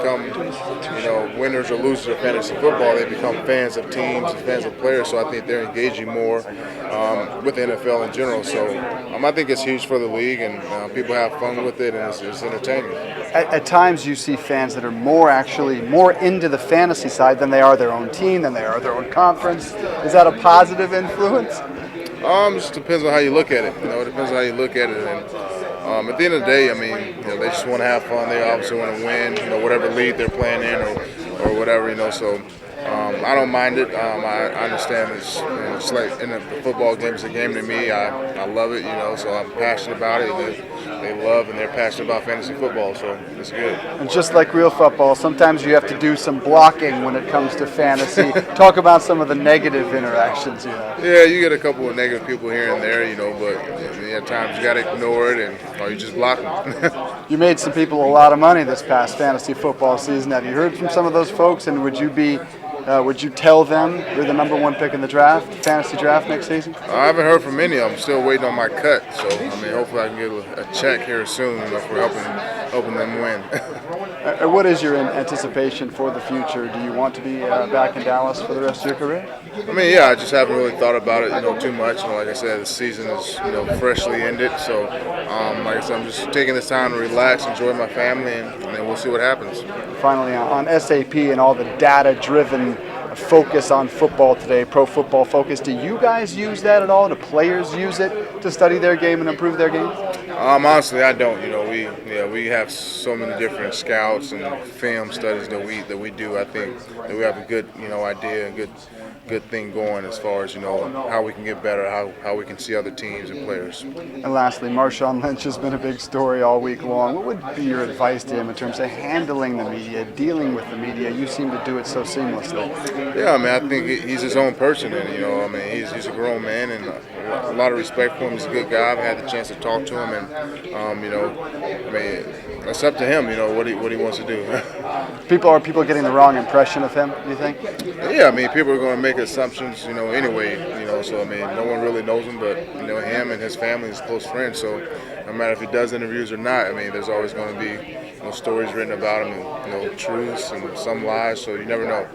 become, winners or losers of fantasy football. They become fans of teams and fans of players. So I think they're engaging more with the NFL in general. So I think it's huge for the league, and people have fun with it, and it's entertaining. At times, you see fans that are more into the fantasy side than they are their own team, than they are their own conference. Is that a positive influence? It just depends on how you look at it. It depends on how you look at it. And at the end of the day, they just want to have fun. They obviously want to win, whatever league they're playing in or whatever, So I don't mind it. I understand it's like the football game is a game to me. I love it, So I'm passionate about it. They love and they're passionate about fantasy football, so it's good. And just like real football, sometimes you have to do some blocking when it comes to fantasy. Talk about some of the negative interactions you have. Yeah, you get a couple of negative people here and there, but at times you got to ignore it or you just block them. You made some people a lot of money this past fantasy football season. Have you heard from some of those folks, and would you tell them you're the number one pick in the fantasy draft next season? I haven't heard from any of them. I'm still waiting on my cut. So, hopefully I can get a check here soon if we're helping them win. What is your anticipation for the future? Do you want to be back in Dallas for the rest of your career? I just haven't really thought about it, too much. Like I said, the season is, freshly ended. So, like I said, I'm just taking this time to relax, enjoy my family, and then we'll see what happens. Finally, on SAP and all the data-driven focus on football today, Pro Football Focus, do you guys use that at all? Do players use it to study their game and improve their game? Honestly, I don't. We have so many different scouts and film studies that we do. I think that we have a good idea, a good thing going as far as how we can get better, how we can see other teams and players. And lastly, Marshawn Lynch has been a big story all week long. What would be your advice to him in terms of handling the media, dealing with the media? You seem to do it so seamlessly. Yeah, I think he's his own person, and he's a grown man, and a lot of respect for him. He's a good guy. I've had the chance to talk to him, and it's up to him. What he wants to do. Are people getting the wrong impression of him, do you think? Yeah, people are going to make assumptions, anyway, so no one really knows him, but him and his family is close friends. So no matter if he does interviews or not, there's always going to be stories written about him, and truths and some lies. So you never know.